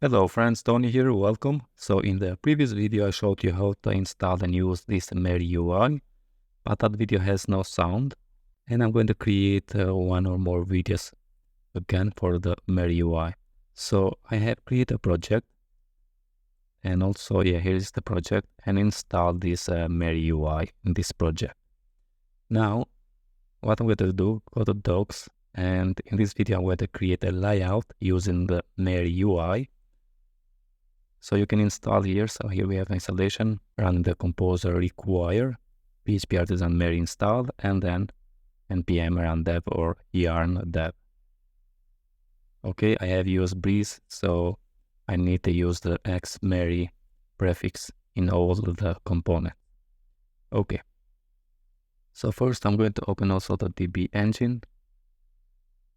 Hello friends, Tony here, welcome. So in the previous video I showed you how to install and use this Mary UI, but that video has no sound, and I'm going to create one or more videos again for the Mary UI. So I have created a project, and also here is the project, and install this Mary UI in this project. Now what I'm going to do, go to docs, and in this video I'm going to create a layout using the Mary UI. So you can install here. So here we have installation, run the composer require, PHP artisan Mary install, and then npm run dev or yarn dev. Okay, I have used breeze, so I need to use the xMary prefix in all the components. Okay. So first I'm going to open also the DB engine,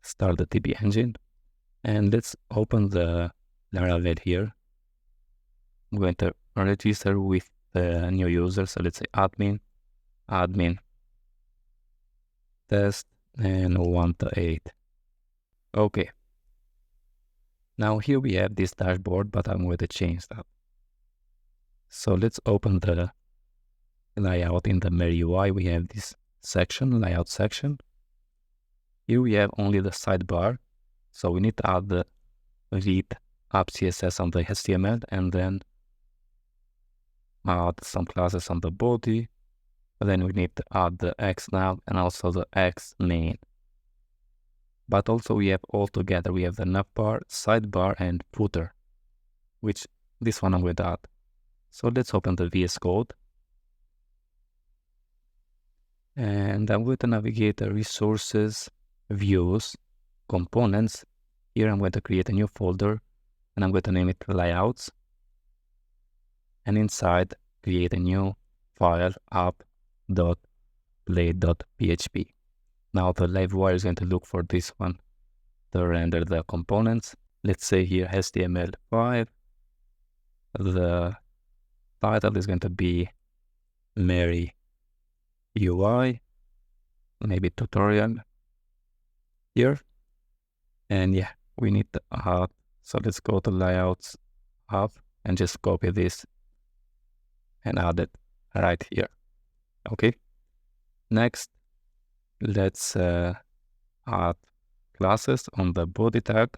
start the DB engine, and let's open the Laravel here. I'm going to register with the new user. So let's say admin test and 1 to 8. Okay. Now here we have this dashboard, but I'm going to change that. So let's open the layout in the Mary UI. We have this section, layout section. Here we have only the sidebar. So we need to add the read app CSS on the HTML, and then add some classes on the body. And then we need to add the xNav and also the xMain. But also we have all together, we have the navbar, sidebar, and footer, which this one I'm going to add. So let's open the VS Code. And I'm going to navigate the resources, views, components. Here I'm going to create a new folder, and I'm going to name it layouts. And inside, create a new file, app.play.php. Now the Livewire is going to look for this one to render the components. Let's say here HTML5. The title is going to be Mary UI, maybe tutorial here. And we need to add. So let's go to layouts, app, and just copy this and add it right here. Okay. Next, let's add classes on the body tag.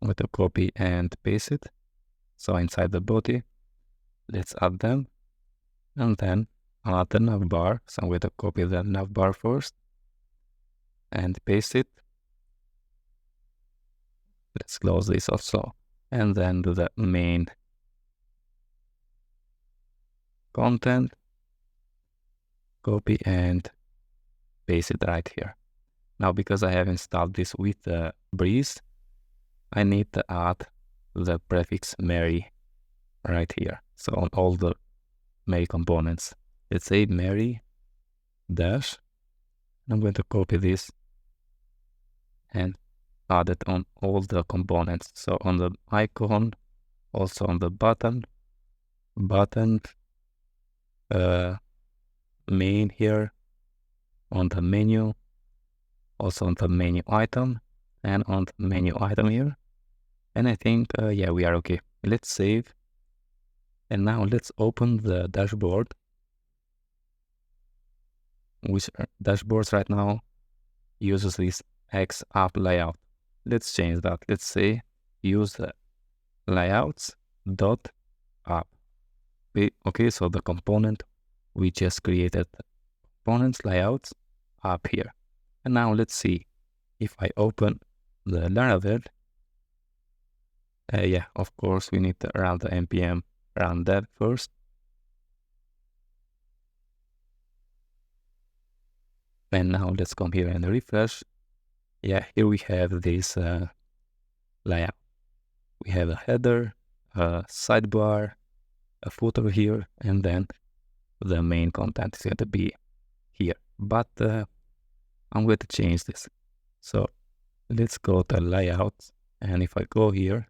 I'm going to copy and paste it. So inside the body, let's add them, and then add the navbar. So I'm going to copy the navbar first and paste it. Let's close this also, and then do the main content, copy and paste it right here. Now, because I have installed this with the breeze, I need to add the prefix Mary right here. So on all the Mary components, let's say Mary dash. I'm going to copy this and add it on all the components. So on the icon, also on the button, main here, on the menu, also on the menu item, and on the menu item here. And I think, we are okay. Let's save. And now let's open the dashboard, which dashboards right now uses this X app layout. Let's change that. Let's say use the layouts dot app. Okay, so the component we just created, components layouts up here. And now let's see if I open the Laravel. Of course we need to run the npm run dev first. And now let's come here and refresh. Here we have this layout. We have a header, a sidebar, a footer here, and then the main content is going to be here. But I'm going to change this. So let's go to layouts, and if I go here,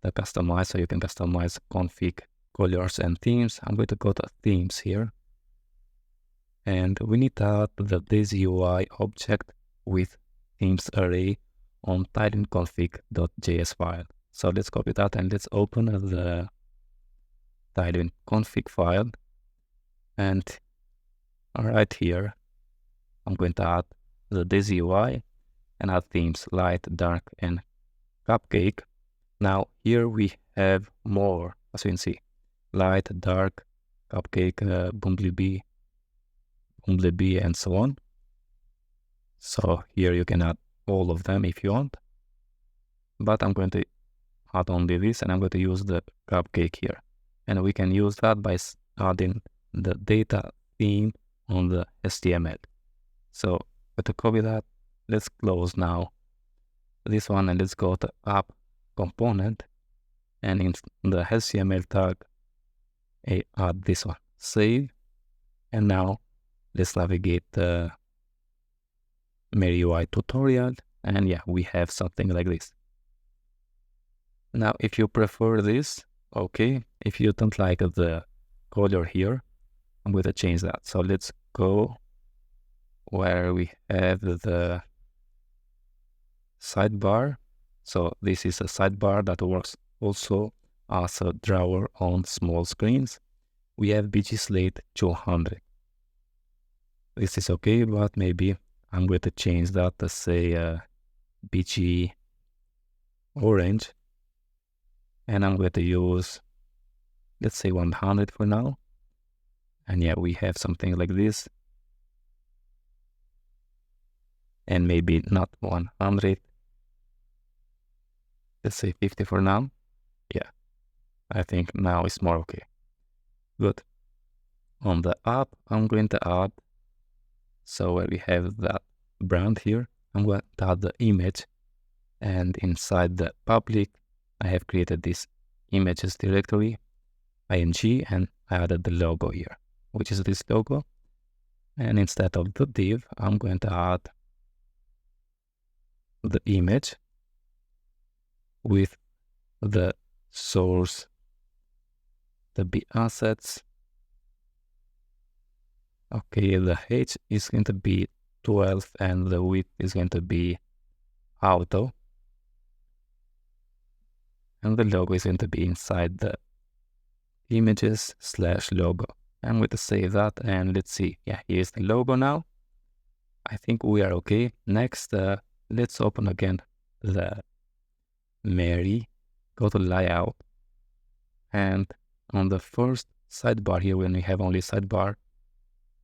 the customize, so you can customize config, colors, and themes. I'm going to go to themes here, and we need to add the Daisy UI object with themes array on tidyconfig.js file. So let's copy that and let's open the tailor config file. And right here, I'm going to add the Daisy UI and add themes light, dark, and cupcake. Now here we have more, as you can see, light, dark, cupcake, bumblebee, and so on. So here you can add all of them if you want, but I'm going to add only this, and I'm going to use the cupcake here. And we can use that by adding the data theme on the HTML. So to copy that, let's close now this one and let's go to app component, and in the HTML tag, I add this one, save. And now let's navigate the MariUI tutorial, and yeah, we have something like this. Now, if you prefer this, okay. If you don't like the color here, I'm going to change that. So let's go where we have the sidebar. So this is a sidebar that works also as a drawer on small screens. We have BG Slate 200. This is okay, but maybe I'm going to change that to say BG Orange. And I'm going to use, let's say 100 for now. And yeah, we have something like this. And maybe not 100. Let's say 50 for now. Yeah, I think now it's more okay. Good. On the app, I'm going to add, so where we have that brand here, I'm going to add the image. And inside the public, I have created this images directory, img, and I added the logo here, which is this logo. And instead of the div, I'm going to add the image with the source, the B assets. Okay, the height is going to be 12 and the width is going to be auto. And the logo is going to be inside the images/logo. I'm going to save that and let's see. Yeah, here's the logo now. I think we are okay. Next, let's open again the Mary, go to layout, and on the first sidebar here, when we have only sidebar,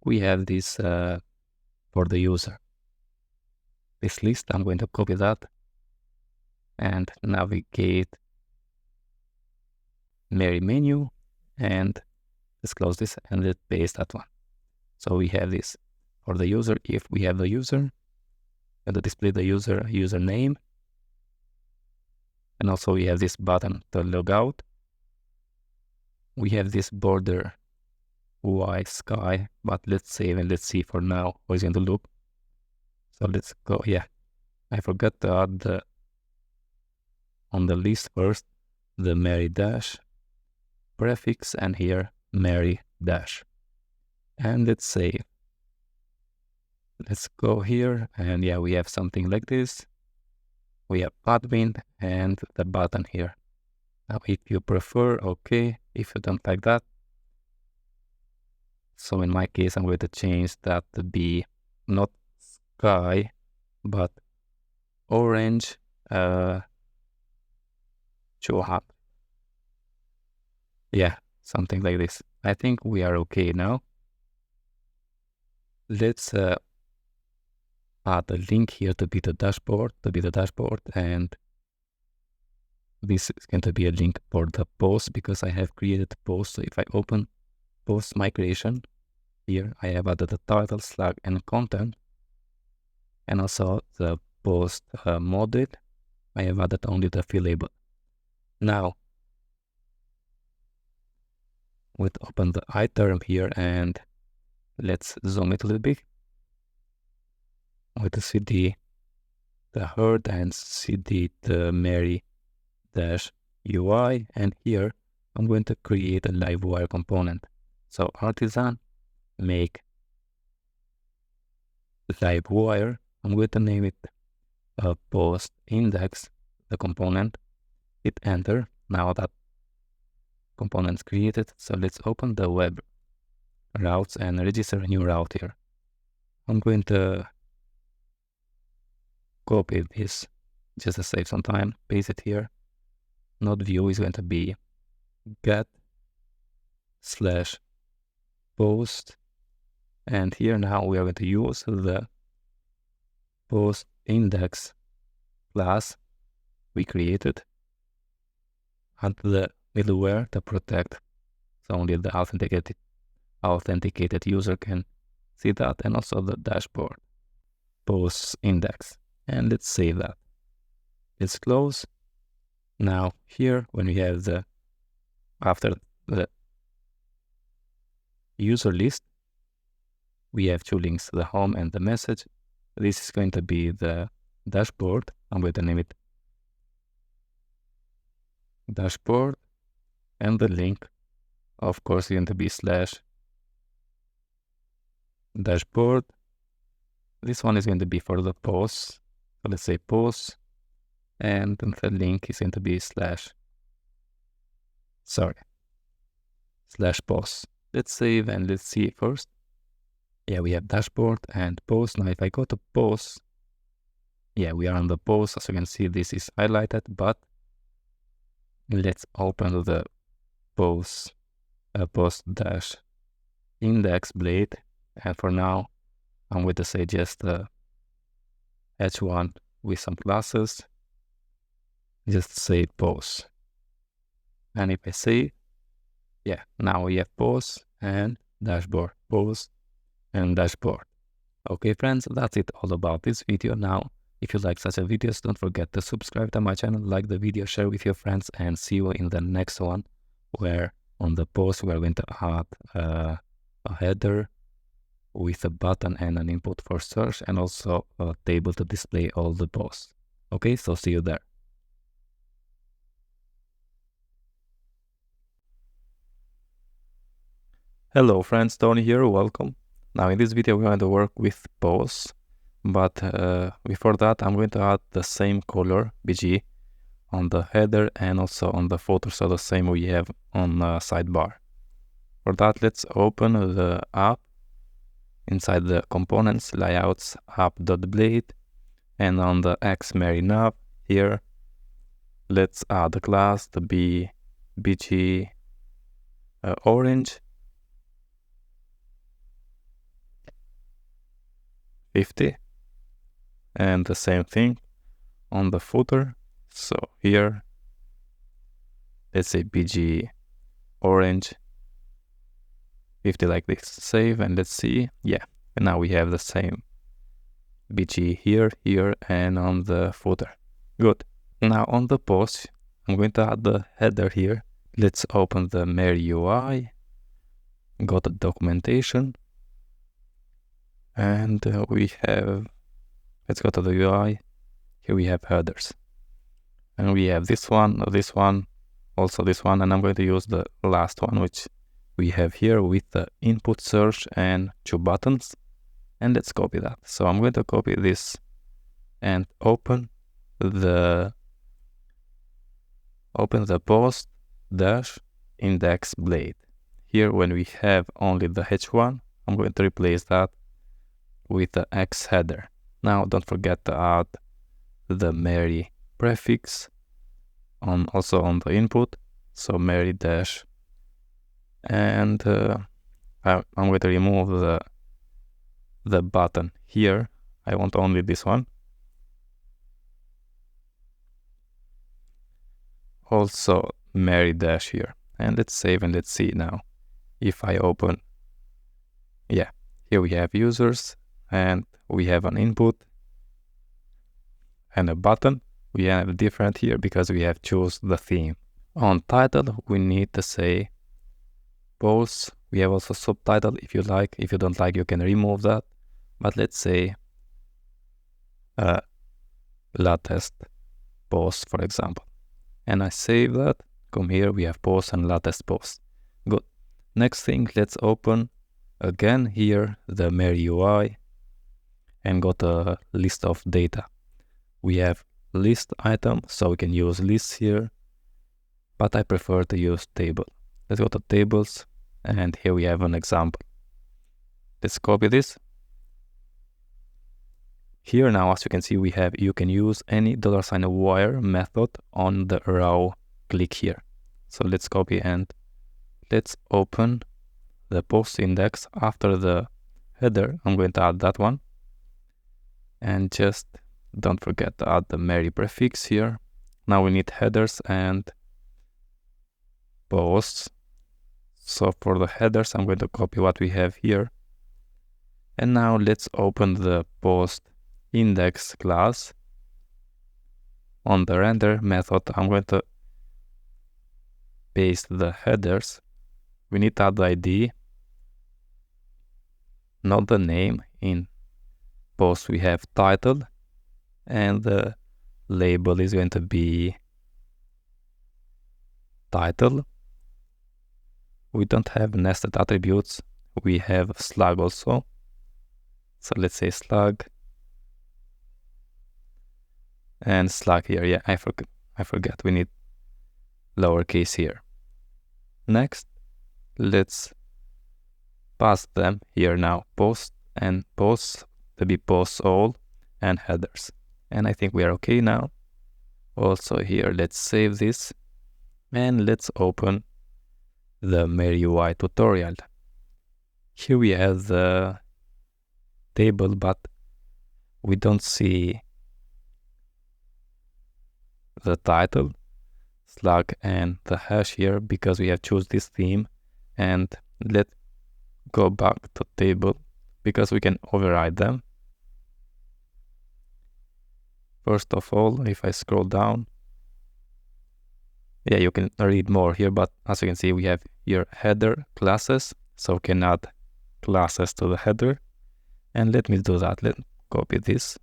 we have this for the user. This list, I'm going to copy that and navigate Mary menu, and let's close this and let's paste that one. So we have this for the user. If we have the user, and to display the username, and also we have this button to log out. We have this border white sky, but let's save and let's see for now how it's going to look. So let's go. Yeah, I forgot to add the on the list first the Mary dash prefix, and here Mary dash, and let's save. Let's go here, and yeah, we have something like this. We have admin and the button here. Now, if you prefer, okay. If you don't like that, so in my case, I'm going to change that to be not sky, but orange. Show up. Yeah, something like this. I think we are okay now. Let's add a link here to be the dashboard, and this is going to be a link for the post because I have created a post. So if I open post migration, here I have added the title, slug, and content, and also the post model. I have added only the field label. Now, we'll open the iTerm here and let's zoom it a little bit. With the CD, the herd, and CD, the Mary dash UI, and here I'm going to create a Livewire component. So artisan make Livewire. I'm going to name it post index, the component. hit enter. Now that component's created, so let's open the web routes and register a new route here. I'm going to copy this just to save some time, paste it here. Node view is going to be get/post, and here now we are going to use the post index class we created and the middleware to protect, so only the authenticated user can see that, and also the dashboard post index. And let's save that. Let's close. Now here, when we have after the user list, we have two links, the home and the message. This is going to be the dashboard. I'm going to name it dashboard, and the link, of course, is going to be /dashboard. This one is going to be for the posts. So let's say posts, and the link is going to be /posts. Let's save and let's see first. Yeah, we have dashboard and post. Now if I go to post, yeah, we are on the post. As you can see, this is highlighted, but let's open the post dash index blade. And for now, I'm going to say just h1 with some classes, just say post. And if I say, yeah, now we have post and dashboard, post and dashboard. Okay, friends, that's it all about this video. Now, if you like such a videos, don't forget to subscribe to my channel, like the video, share with your friends, and see you in the next one, where on the post we are going to add a header with a button and an input for search, and also a table to display all the posts. Okay, so see you there. Hello friends, Tony here, welcome. Now in this video we're going to work with posts, but before that I'm going to add the same color BG on the header and also on the footer, so the same we have on sidebar. For that, let's open the app. Inside the components, layouts, app.blade, and on the xMaryNav here, let's add a class to be BG orange 50, and the same thing on the footer. So here, let's say BG orange 50 like this. Save and let's see. Yeah, and now we have the same BG here, and on the footer. Good. Now on the post, I'm going to add the header here. Let's open the Mary UI, go to documentation, and we have, let's go to the UI. Here we have headers, and we have this one, also this one, and I'm going to use the last one, which we have here with the input search and two buttons. And let's copy that. So I'm going to copy this and open the post dash index blade. Here, when we have only the h1, I'm going to replace that with the x header. Now don't forget to add the Mary prefix also on the input, so Mary dash, and I'm going to remove the button here. I want only this one. Also Mary dash here, and let's save and let's see now. If I open, yeah, here we have users and we have an input and a button. We have different here because we have choose the theme. On title, we need to say posts. We have also subtitle if you like. If you don't like, you can remove that. But let's say latest post, for example. And I save that. Come here, we have post and latest post. Good. Next thing, let's open again here the Mary UI and got a list of data. We have list item, so we can use lists here. but I prefer to use table. Let's go to tables, and here we have an example. Let's copy this. Here now, as you can see, you can use any $wire method on the row. Click here. So let's copy and let's open the post index after the header. I'm going to add that one. And just don't forget to add the Mary prefix here. Now we need headers and posts. So for the headers, I'm going to copy what we have here. And now let's open the post index class. On the render method, I'm going to paste the headers. We need to add the ID, not the name. In post we have title, and the label is going to be title. We don't have nested attributes. We have slug also. So let's say slug and slug here. Yeah, I forgot. We need lowercase here. Next, let's pass them here now. Post and posts to be posts all and headers. And I think we are okay now. Also here, let's save this and let's open the Mary UI tutorial. Here we have the table, but we don't see the title, slug, and the hash here because we have choose this theme. And let's go back to table because we can override them. First of all, if I scroll down, yeah, you can read more here, but as you can see, we have here header classes, so we can add classes to the header. And let me do that. Let's copy this.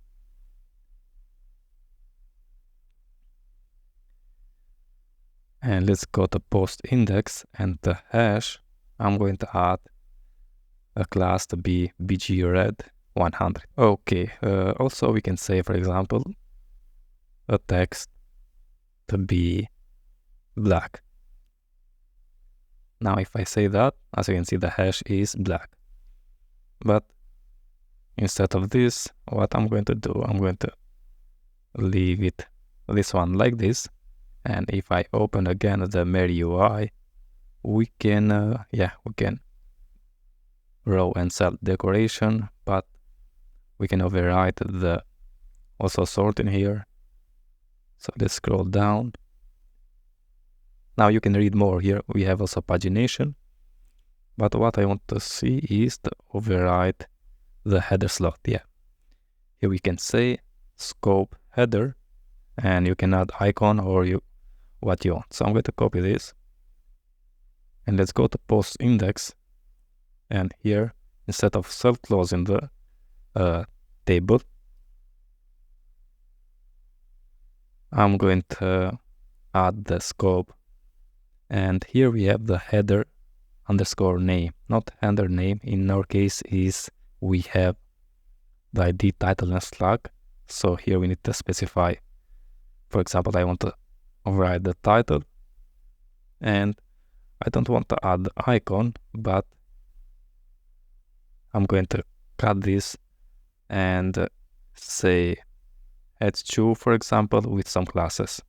And let's go to post index and the hash. I'm going to add a class to be bgred100. Okay, also we can say, for example, a text to be black. Now if I say that, as you can see, the hash is black. But instead of this, what I'm going to do, I'm going to leave it this one like this. And if I open again the Mary UI, we can row and cell decoration, but we can override the also sorting here. So let's scroll down. Now you can read more here. We have also pagination, but what I want to see is to override the header slot. Yeah, here we can say scope header, and you can add icon or what you want. So I'm going to copy this, and let's go to post index, and here instead of self closing the table, I'm going to add the scope, and here we have the header underscore name, not header name. In our case is we have the ID, title, and slug. So here we need to specify, for example, I want to override the title, and I don't want to add the icon, but I'm going to cut this and say h2, for example, with some classes.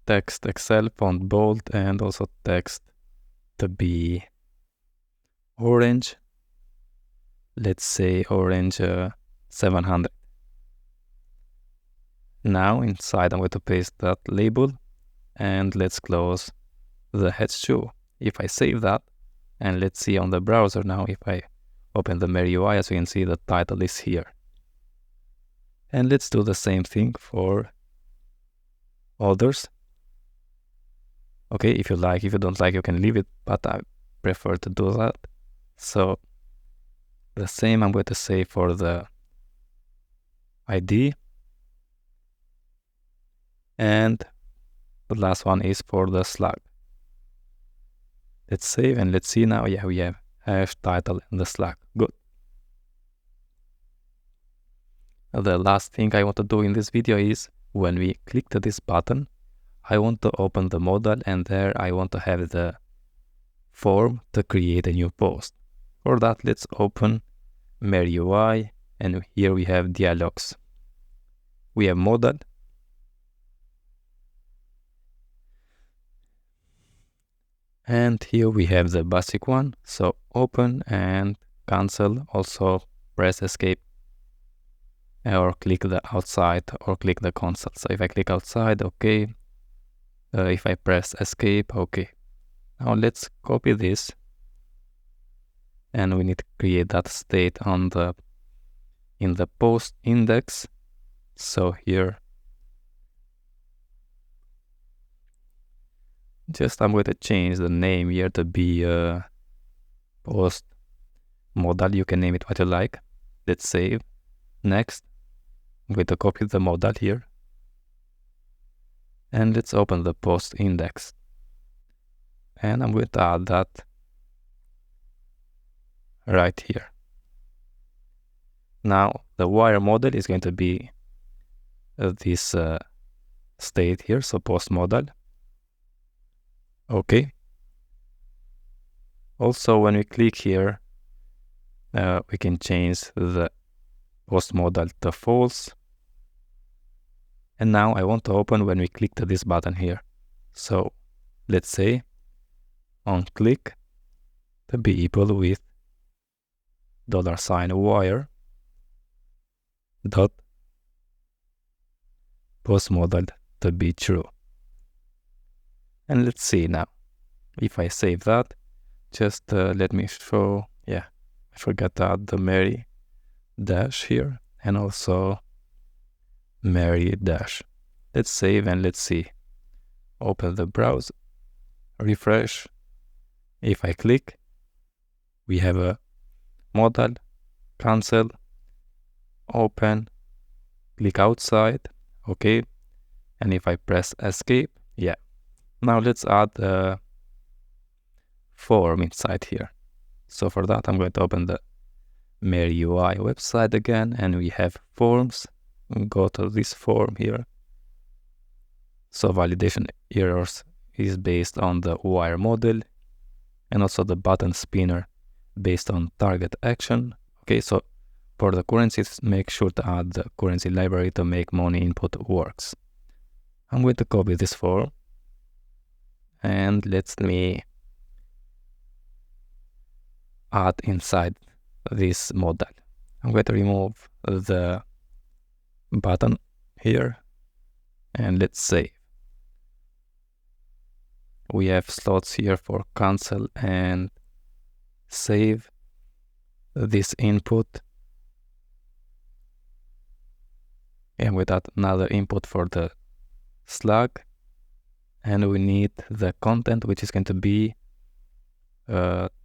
Text Excel font bold, and also text to be orange. Let's say orange 700. Now inside I'm going to paste that label, and let's close the h2. If I save that, and let's see on the browser now, if I open the Mary UI, as you can see, the title is here. And let's do the same thing for others. Okay, if you like, if you don't like, you can leave it, but I prefer to do that. So the same I'm going to say for the ID. And the last one is for the slug. Let's save and let's see now. Yeah, we have hash, title, and the slug. Good. The last thing I want to do in this video is when we click to this button, I want to open the modal, and there I want to have the form to create a new post. For that, let's open MeriUI, and here we have dialogues. We have modal, and here we have the basic one. So open and cancel, also press escape, or click the outside or click the console. So if I click outside, okay. If I press escape, okay. Now let's copy this, and we need to create that state in the post index. So here, I'm going to change the name here to be post modal. You can name it what you like. Let's save. Next, I'm going to copy the modal here, and let's open the post index, and I'm going to add that right here. Now the wire model is going to be this state here, so post modal. Okay. Also, when we click here, we can change the post modal to false. And now I want to open when we click to this button here. So let's say on click to be equal with $wire dot post modal to be true. And let's see now. If I save that, just let me show. Yeah, I forgot to add the Meri dash here, and also Meri dash. Let's save and let's see. Open the browser, refresh. If I click, we have a modal, cancel, open, click outside, okay. And if I press escape, yeah. Now let's add a form inside here. So for that, I'm going to open the MeriUI website again, and we have forms. Go to this form here. So validation errors is based on the wire model, and also the button spinner based on target action. Okay, so for the currencies, make sure to add the currency library to make money input works. I'm going to copy this form, and let me add inside this modal. I'm going to remove the button here, and let's save. We have slots here for cancel and save this input, and with that another input for the slug, and we need the content, which is going to be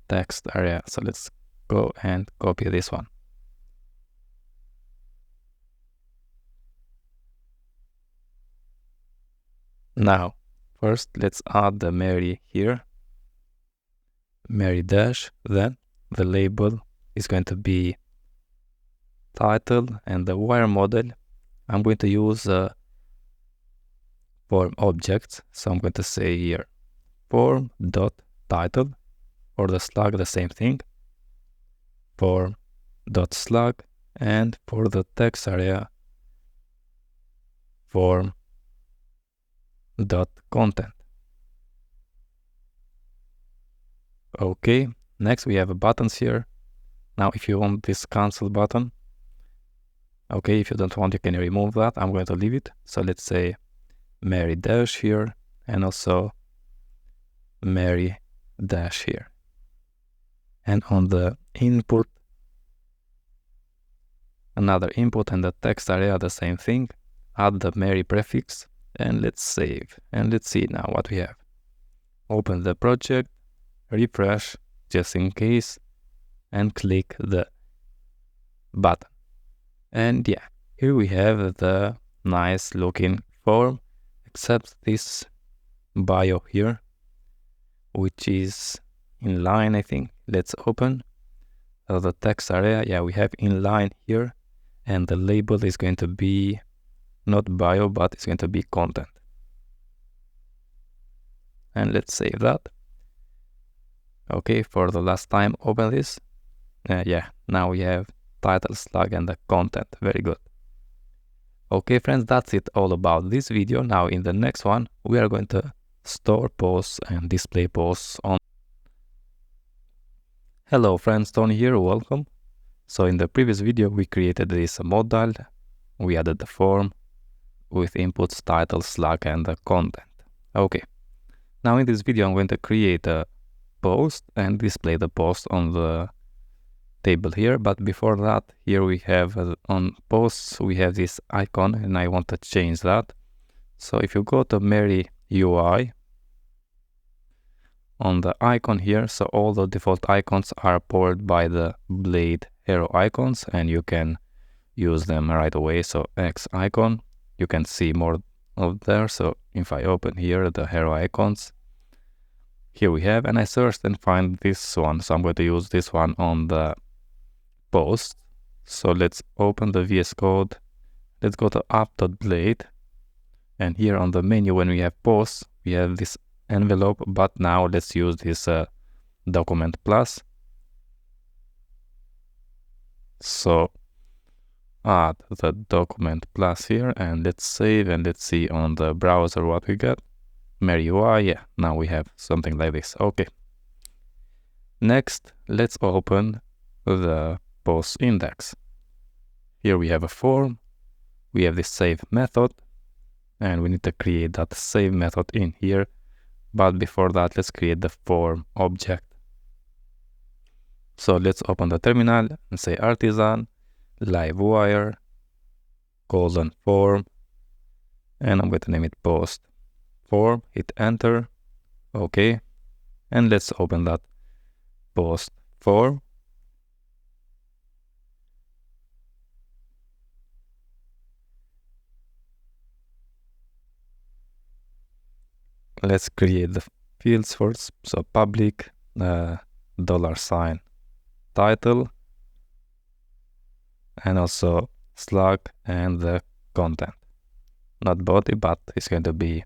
text area. So let's go and copy this one. Now first let's add the Meri here, Meri dash. Then the label is going to be title, and the wire model I'm going to use form objects. So I'm going to say here form dot title. For the slug, the same thing, form dot slug, and for the text area, form dot content. Okay, next we have buttons here. Now if you want this cancel button, okay, if you don't want, you can remove that. I'm going to leave it. So let's say Meri dash here, and also Meri dash here. And on the input, another input, and the text area, the same thing. Add the Meri prefix, and let's save. And let's see now what we have. Open the project, refresh just in case, and click the button. And yeah, here we have the nice looking form, except this bio here, which is inline, I think. Let's open the text area. Yeah, we have inline here, and the label is going to be not bio, but it's going to be content. And let's save that. Okay, for the last time, open this. Yeah, now we have title, slug, and the content. Very good. Okay, friends, that's it all about this video. Now in the next one, we are going to store posts and display posts on. Hello friends, Tony here, welcome. So in the previous video, we created this modal. We added the form with inputs, title, slug, and the content. Okay, now in this video, I'm going to create a post and display the post on the table here. But before that, here we have on posts, we have this icon and I want to change that. So if you go to Mary UI, on the icon here, so all the default icons are powered by the blade arrow icons and you can use them right away. So X icon, you can see more of there. So if I open here the arrow icons, here we have, and I searched and find this one. So I'm going to use this one on the post. So let's open the VS Code. Let's go to app.blade. And here on the menu, when we have posts, we have this envelope, but now let's use this document plus. So add the document plus here and let's save and let's see on the browser what we got. Mary UI, yeah, now we have something like this. Okay. Next, let's open the post index. Here we have a form. We have this save method and we need to create that save method in here. But before that, let's create the form object. So let's open the terminal and say artisan livewire :form, and I'm going to name it post form. Hit enter. Okay, and let's open that post form. Let's create the fields first. So public $sign title and also slug and the content. Not body, but it's going to be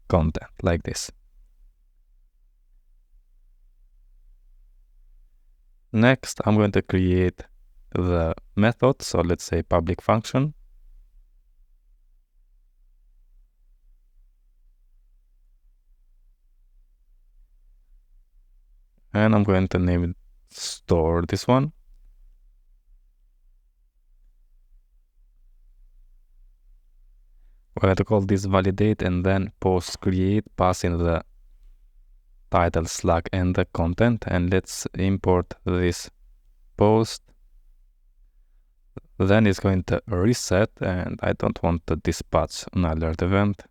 content like this. Next, I'm going to create the method. So let's say public function. And I'm going to name it store this one. We're going to call this validate and then post create, pass in the title, slug, and the content. And let's import this post. Then it's going to reset and I don't want to dispatch an alert event.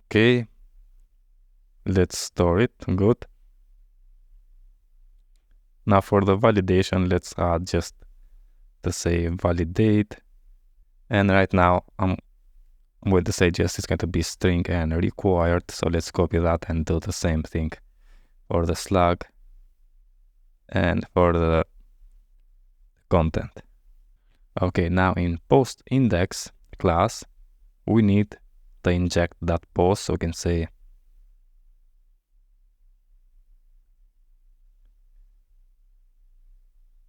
Okay. Let's store it. Good. Now for the validation, let's add just to say validate. And right now I'm going to say just it's going to be string and required. So let's copy that and do the same thing for the slug and for the content. Okay, now in post index class, we need to inject that post. So we can say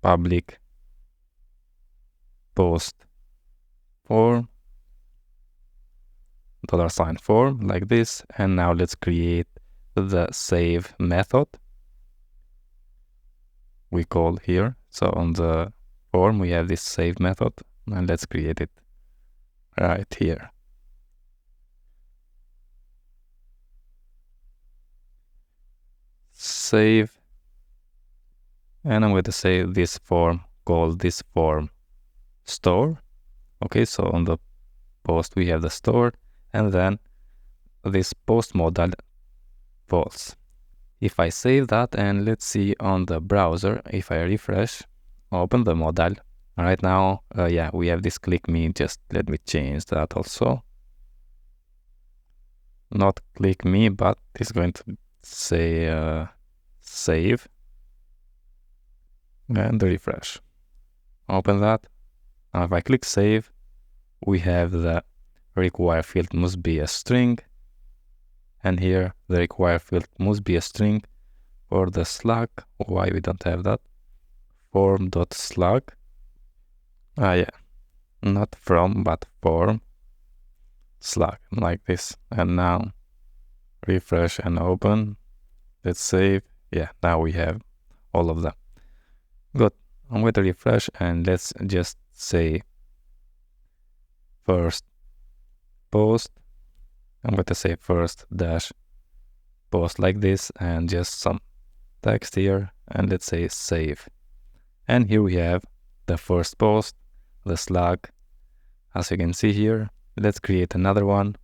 public post form $sign form like this. And now let's create the save method we call here. So on the form we have this save method and let's create it right here. Save. And I'm going to say this form, call this form store. Okay, so on the post we have the store and then this post modal false. If I save that and let's see on the browser, if I refresh, open the modal, right now, yeah, we have this click me. Just let me change that also. Not click me, but it's going to say save and refresh. Open that. Now if I click save, we have the required field must be a string. And here the required field must be a string. For the slug, why we don't have that? Form.slug. Yeah, not from, but form slug, like this. And now refresh and open. Let's save. Yeah, now we have all of them. Good. I'm going to refresh and let's just say first post. I'm going to say first dash post like this and just some text here, and let's say save. And here we have the first post, the slug. As you can see here, let's create another one,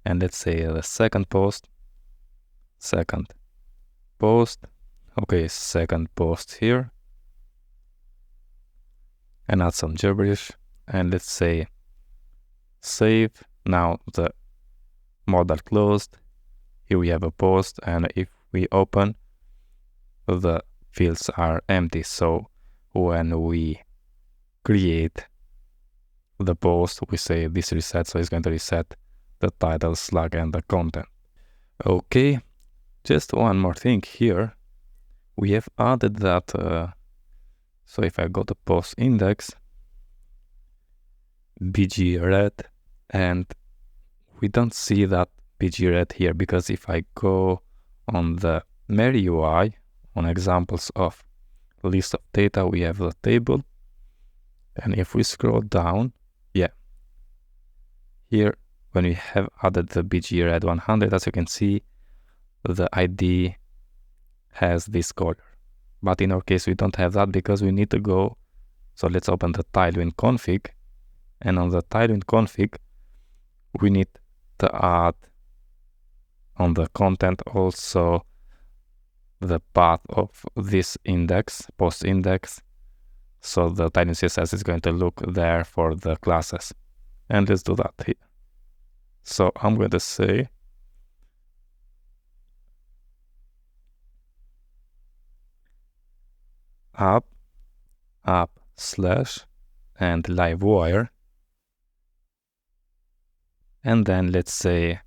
and let's say the second post. Okay, second post here, and add some gibberish, and let's say save. Now the modal closed. Here we have a post, and if we open, the fields are empty. So when we create the post, we say this reset, so it's going to reset the title, slug, and the content. Okay, just one more thing here. We have added that, so if I go to post index, bg red, and we don't see that bg red here, because if I go on the Mary UI, on examples of list of data, we have the table, and if we scroll down, yeah, here when we have added the bg red 100, as you can see, the ID has this color. But in our case, we don't have that because we need to go. So let's open the Tailwind config, and on the Tailwind config, we need to add on the content also the path of this index, post index. So the Tailwind CSS is going to look there for the classes. And let's do that here. So I'm going to say app slash and Livewire, and then let's say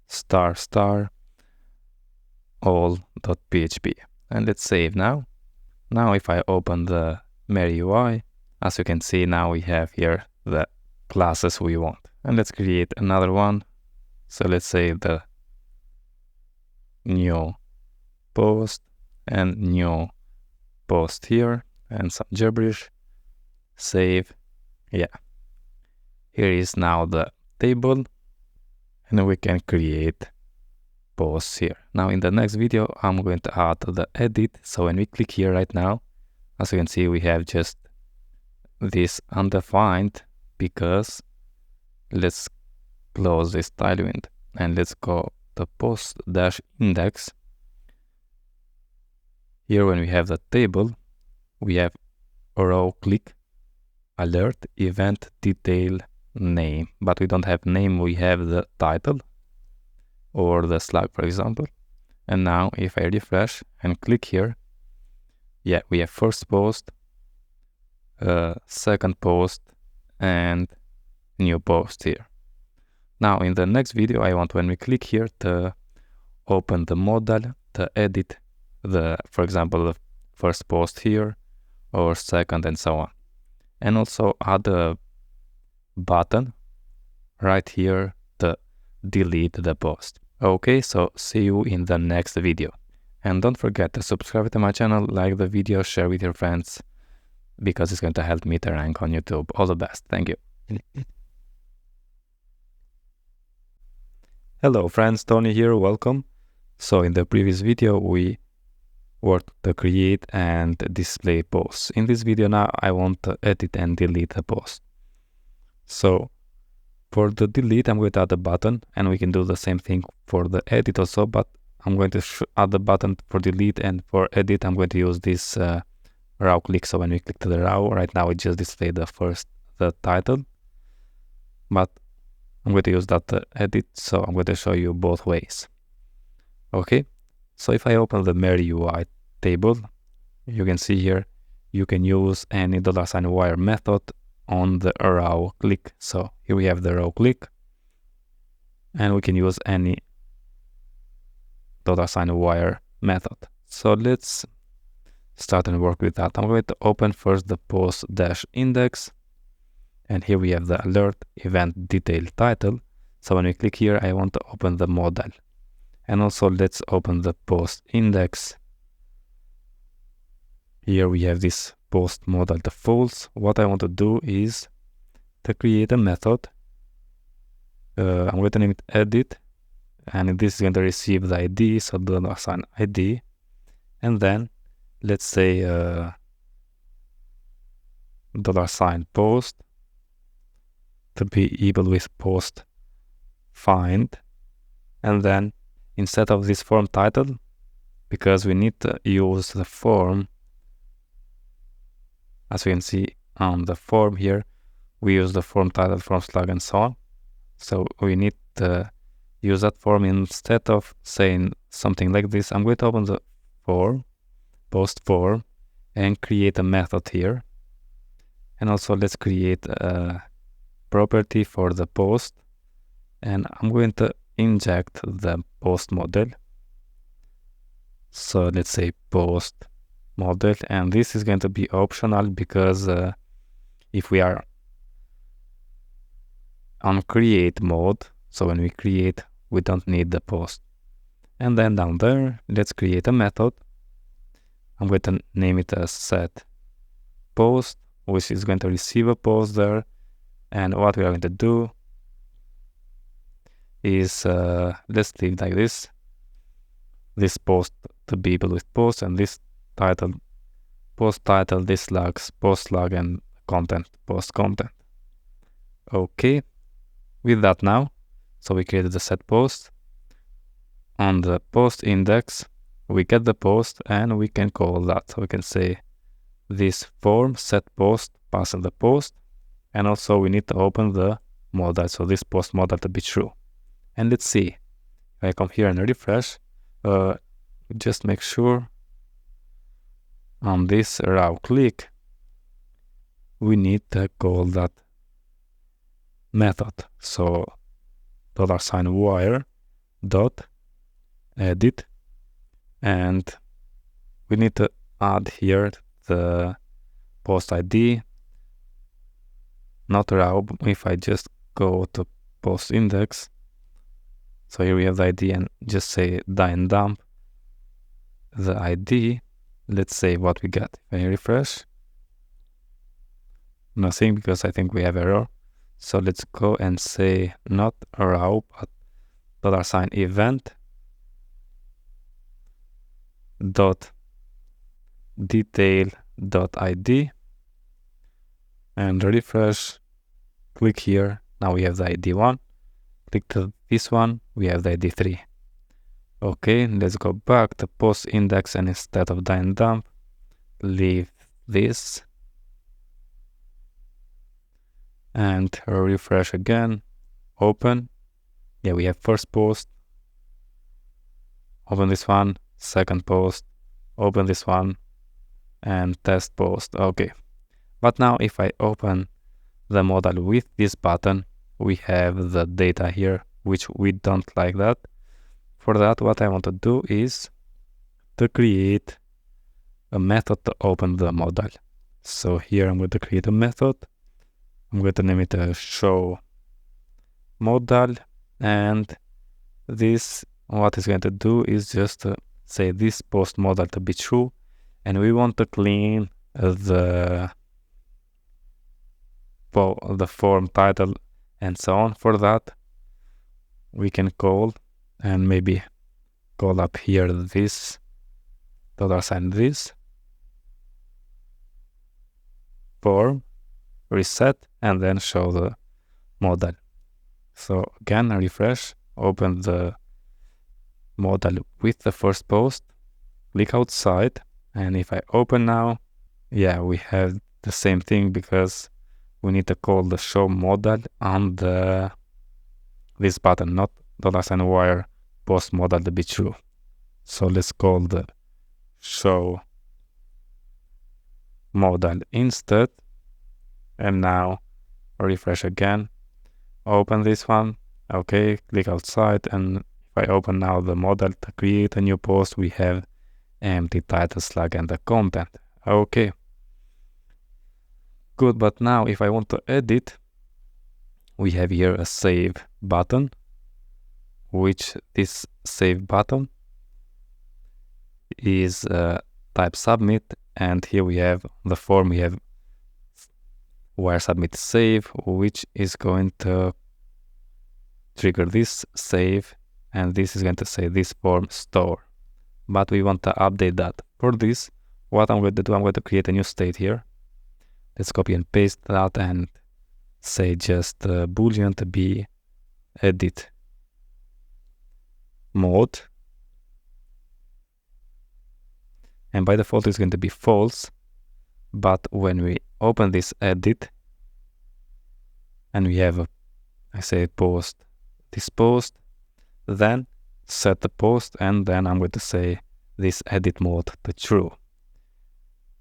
** all.php, and let's save now. Now if I open the Mary UI, as you can see, now we have here the classes we want, and let's create another one. So let's say the new post and new post here, and some gibberish. Save. Yeah, here is now the table, and we can create posts here. Now in the next video, I'm going to add the edit. So when we click here right now, as you can see, we have just this undefined, because let's close this Tailwind and let's go to post-index. Here when we have the table, we have row click, alert, event, detail, name, but we don't have name, we have the title or the slug, for example. And now if I refresh and click here, yeah, we have first post, second post, and new post here. Now in the next video, I want, when we click here, to open the modal, to edit the, for example, the first post here, or second, and so on. And also add a button right here to delete the post. Okay, so see you in the next video. And don't forget to subscribe to my channel, like the video, share with your friends, because it's going to help me to rank on YouTube. All the best. Thank you. Hello friends, Tony here, welcome. So in the previous video, we worked to create and display posts. In this video now, I want to edit and delete a post. So for the delete, I'm going to add a button, and we can do the same thing for the edit also, but I'm going to add the button for delete, and for edit, I'm going to use this row click. So when we click to the row, right now it just displayed the title, but I'm going to use that to edit, so I'm going to show you both ways. Okay, so if I open the Mary UI table. You can see here, you can use any $wire method on the row click. So here we have the row click, and we can use any $wire method. So let's start and work with that. I'm going to open first the post-index, and here we have the alert event detail title. So when we click here, I want to open the model. And also let's open the post index. Here we have this post model to false. What I want to do is to create a method. I'm going to name it edit, and this is going to receive the ID, so $sign ID. And then let's say $sign post to be equal with post find. And then instead of this form title, because we need to use the form, as we can see on the form here, we use the form title, form slug, and so on. So we need to use that form. Instead of saying something like this, I'm going to open the form, post form, and create a method here. And also let's create a property for the post, and I'm going to inject the post model. So let's say post model, and this is going to be optional because if we are on create mode, so when we create, we don't need the post. And then down there, let's create a method. I'm going to name it as set post, which is going to receive a post there. And what we are going to do is let's leave like this post to be able with post, and this title, post title, this slugs, post slug, and content, post content. Okay, with that now, so we created the set post. On the post index, we get the post, and we can call that. So we can say this form set post, pass in the post, and also we need to open the model, so this post model to be true. And let's see, if I come here and refresh, just make sure on this row click, we need to call that method. So $wire dot edit, and we need to add here the post ID, not row. If I just go to post index, so here we have the ID, and just say and dump the ID. Let's say what we get. If I refresh, nothing, because I think we have error. So let's go and say not a row, but $event dot detail dot ID, and refresh. Click here. Now we have the ID 1. Click to this one, we have the ID 3. Okay, let's go back to post index, and instead of and dump, leave this and refresh again. Open. Yeah, we have first post. Open this one, second post, open this one, and test post. Okay, but now if I open the model with this button, we have the data here, which we don't like that. For that, what I want to do is to create a method to open the model. So here I'm going to create a method. I'm going to name it a show model, and this, what it's going to do is just to say this post model to be true, and we want to clean the form title and so on. For that, we can call, and maybe call up here this $sign this form reset, and then show the model. So again, refresh, open the model with the first post, click outside, and if I open now, yeah, we have the same thing, because we need to call the show model on this button, not $wire post model to be true. So let's call the show modal instead. And now refresh again, open this one. Okay, click outside, and if I open now the model to create a new post, we have empty title, slug, and the content. Okay, good. But now if I want to edit, we have here a save button, which this save button is type submit, and here we have the form, we have wire submit save, which is going to trigger this save, and this is going to say this form store. But we want to update that. For this, what I'm going to do, I'm going to create a new state here. Let's copy and paste that and say just boolean to be edit mode, and by default it's going to be false. But when we open this edit and we have I say post, this post, then set the post, and then I'm going to say this edit mode to true.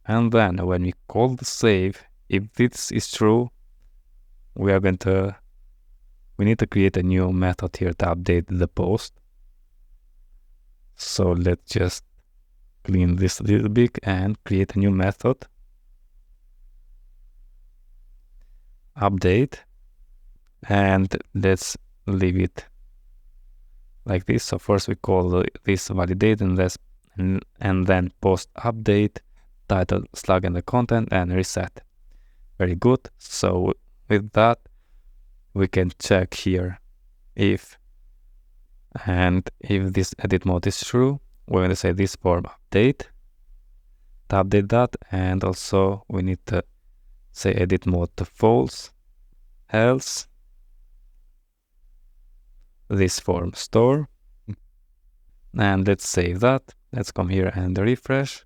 And then when we call the save, if this is true, we need to create a new method here to update the post. So let's just clean this a little bit and create a new method, update, and let's leave it like this. So first we call this validate, and then post update, title, slug, and the content, and reset. Very good. So with that, we can check here if this edit mode is true. We're going to say this form update to update that, and also we need to say edit mode to false, else this form store. And let's save that. Let's come here and refresh.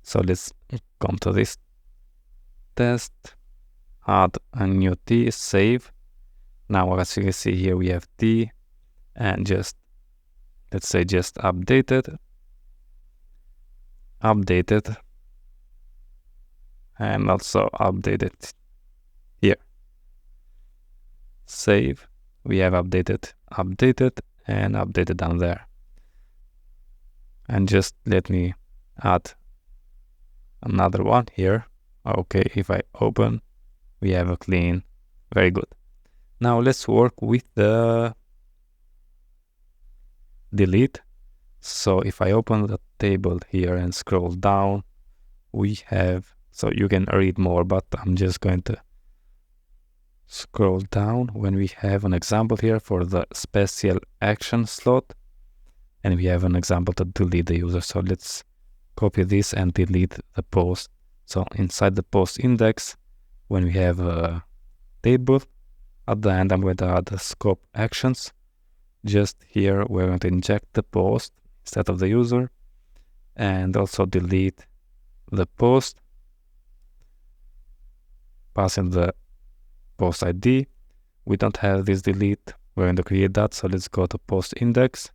So let's come to this test, add a new T, save. Now as you can see here, we have T, and let's say just updated, and also updated here. Save. We have updated, and updated down there. And just let me add another one here. Okay, if I open, we have a clean. Very good. Now let's work with the delete. So if I open the table here and scroll down, we have, so you can read more, but I'm just going to scroll down when we have an example here for the special action slot, and we have an example to delete the user. So let's copy this and delete the post. So inside the post index, when we have a table, at the end I'm going to add the scope actions. Just here we're going to inject the post instead of the user, and also delete the post, passing the post ID. We don't have this delete, we're going to create that. So let's go to post index.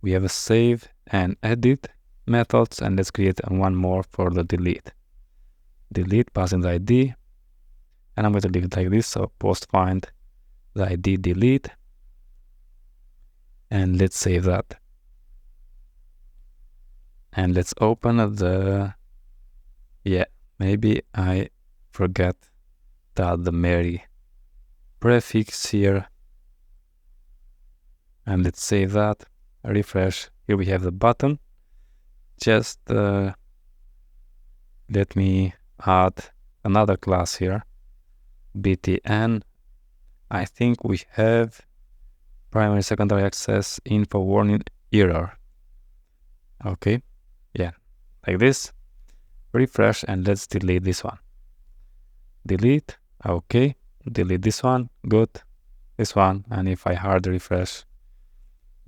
We have a save and edit methods, and let's create one more for the delete. Delete, passing the ID, and I'm going to leave it like this. So post find the ID delete, and let's save that. And let's open maybe I forget to add the Mary prefix here, and let's save that. Refresh. Here we have the button. Just let me add another class here, btn. I think we have primary secondary access info warning error. Okay, yeah, like this. Refresh, and let's delete this one. Delete. Okay, delete this one. Good. This one, and if I hard refresh,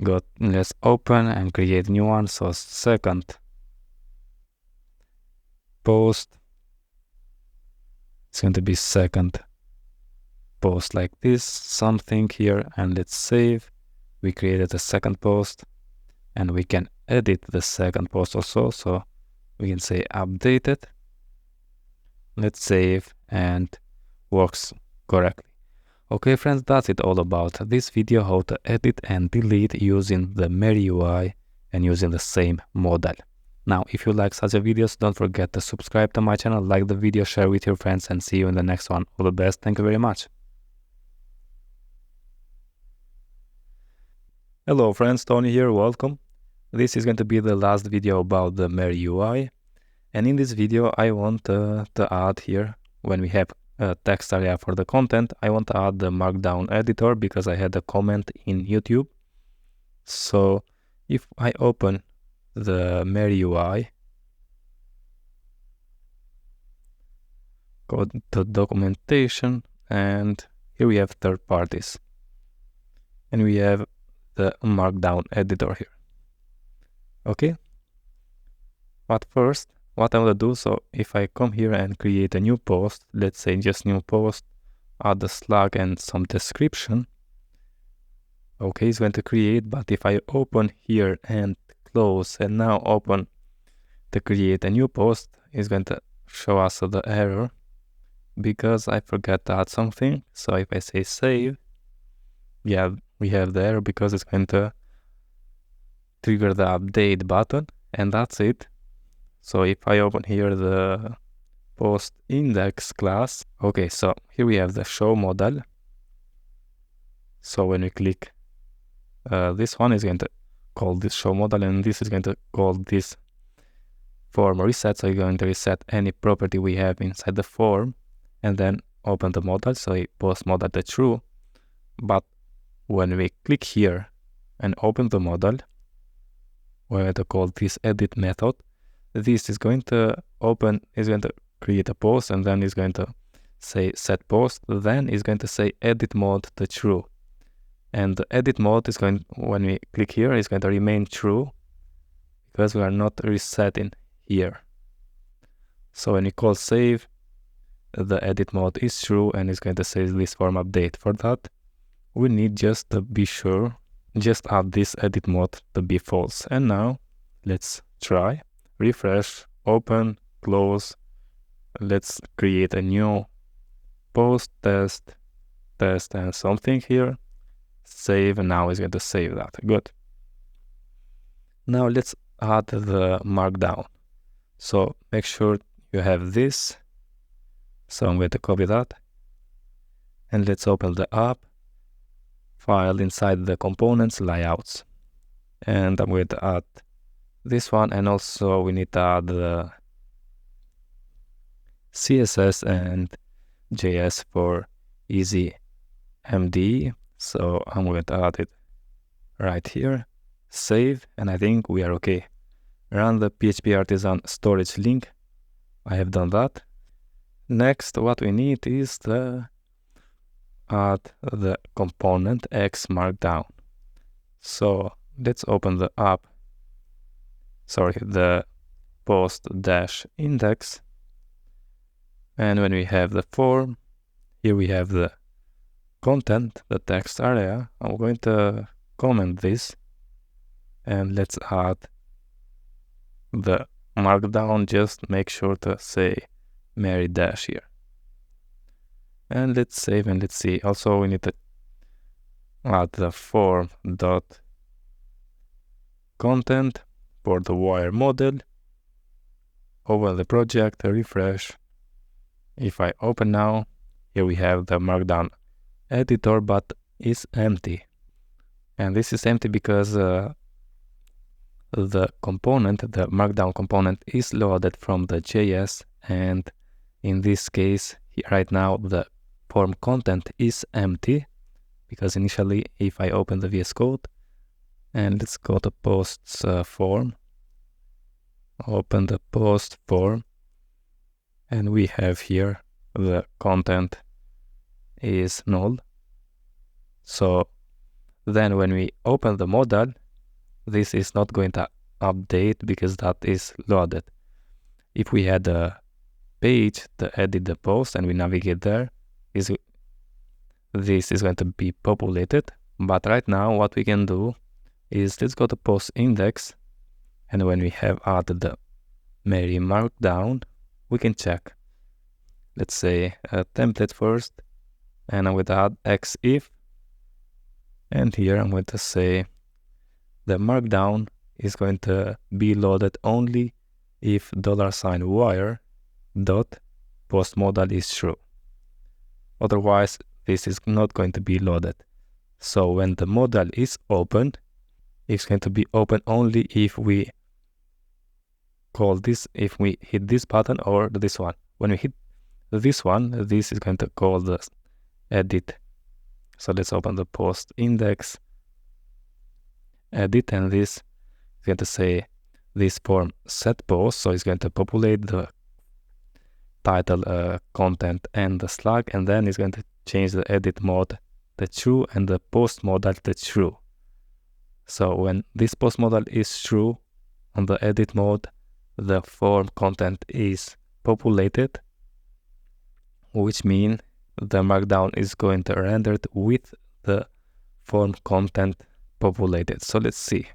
good. Let's open and create new one. So second post, it's going to be second post like this, something here, and let's save. We created a second post, and we can edit the second post also. So we can say updated. Let's save, and works correctly. Okay friends, that's it all about this video, how to edit and delete using the MariUI and using the same model. Now, if you like such videos, don't forget to subscribe to my channel, like the video, share with your friends, and see you in the next one. All the best. Thank you very much. Hello friends, Tony here, welcome. This is going to be the last video about the MariUI. And in this video, I want to add here, when we have a text area for the content, I want to add the Markdown editor because I had a comment in YouTube. So if I open the MariUI, go to documentation, and here we have third parties. And we have the Markdown editor here. Okay. But first, what I'm gonna do, so if I come here and create a new post, let's say just new post, add the slug and some description. Okay, it's going to create, but if I open here and close and now open to create a new post, it's going to show us the error because I forgot to add something. So if I say save, yeah, we have the error because it's going to trigger the update button, and that's it. So if I open here the post index class, okay, so here we have the show model. So when we click this one is going to call this show model, and this is going to call this form reset. So you're going to reset any property we have inside the form and then open the model. So it post model to true. But when we click here and open the model, we're going to call this edit method. This is going to create a post, and then it's going to say set post, then it's going to say edit mode to true. And the edit mode is going, when we click here, is going to remain true because we are not resetting here. So when we call save, the edit mode is true and it's going to say this form update. For that, we need just to be sure, just add this edit mode to be false. And now let's try. Refresh, open, close. Let's create a new post, test, and something here. Save, and now it's going to save that. Good. Now let's add the Markdown. So make sure you have this. So I'm going to copy that. And let's open the app file inside the components layouts. And I'm going to add this one, and also we need to add the CSS and JS for easy MD. So I'm going to add it right here, save, and I think we are okay. Run the PHP Artisan storage link. I have done that. Next, what we need is to add the component X Markdown. So let's open the app. The post dash index, and when we have the form, here we have the content, the text area. I'm going to comment this, and let's add the Markdown. Just make sure to say Mary dash here, and let's save and let's see. Also, we need to add the form dot content for the wire model. Open the project, refresh. If I open now, here we have the Markdown editor, but it's empty. And this is empty because the component, the Markdown component, is loaded from the JS, and in this case, right now, the form content is empty because initially, if I open the VS Code, and let's go to posts form, open the post form, and we have here the content is null. So then when we open the model, this is not going to update because that is loaded. If we had a page to edit the post and we navigate there, this is going to be populated. But right now what we can do, is let's go to post index, and when we have added the Mary markdown, we can check. Let's say a template first, and I'm going to add if, and here I'm going to say the markdown is going to be loaded only if $wire dot post modal is true. Otherwise, this is not going to be loaded. So when the modal is opened, it's going to be open only if we call this, if we hit this button or this one. When we hit this one, this is going to call the edit. So let's open the post index, edit, and this is going to say this form set post. So it's going to populate the title, content, and the slug, and then it's going to change the edit mode to true and the post modal to true. So when this post modal is true on the edit mode, the form content is populated, which means the markdown is going to render with the form content populated. So let's see.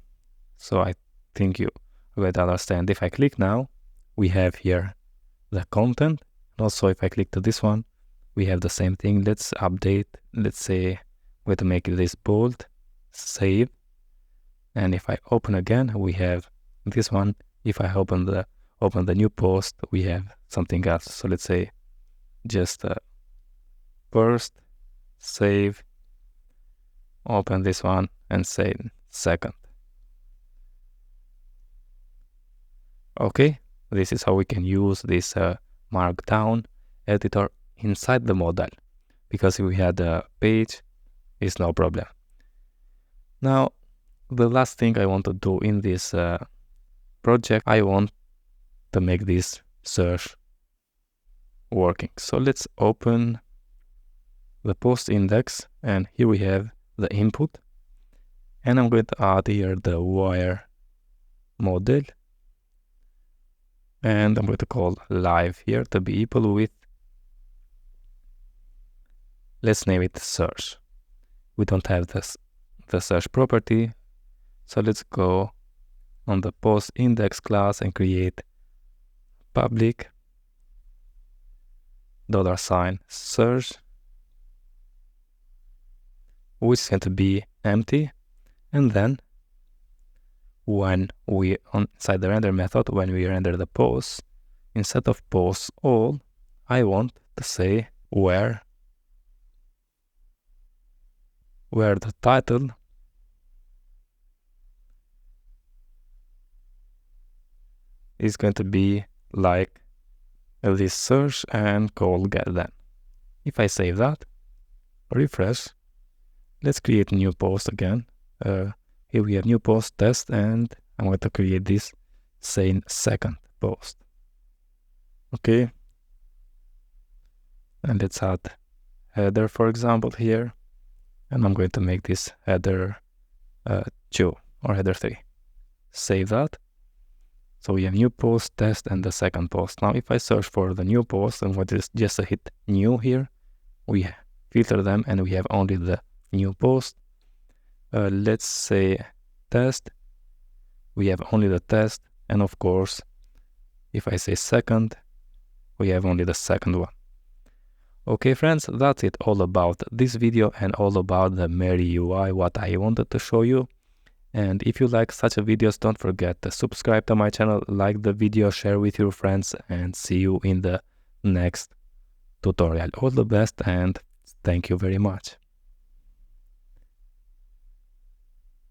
So I think you will understand. If I click now, we have here the content. And also if I click to this one, we have the same thing. Let's update. Let's say we're going to make this bold, save. And if I open again, we have this one. If I open the new post, we have something else. So let's say just first, save, open this one, and say second. Okay, this is how we can use this markdown editor inside the modal, because if we had a page, it's no problem. Now, the last thing I want to do in this project, I want to make this search working. So let's open the post index, and here we have the input, and I'm going to add here the wire model, and I'm going to call live here to be equal with, let's name it search. We don't have the search property, so let's go on the post index class and create public $search, which is going to be empty. And then when we inside the render method, when we render the post, instead of post all, I want to say where the title is going to be like this search and call get then. If I save that, refresh, let's create a new post again. Here we have new post test, and I'm going to create this same second post. Okay. And let's add header, for example, here. And I'm going to make this header 2 or header 3. Save that. So we have new post, test, and the second post. Now, if I search for the new post, and what is just a hit new here, we filter them, and we have only the new post. Let's say test. We have only the test, and of course, if I say second, we have only the second one. Okay, friends, that's it all about this video and all about the Mary UI, what I wanted to show you. And if you like such videos, don't forget to subscribe to my channel, like the video, share with your friends, and see you in the next tutorial. All the best, and thank you very much.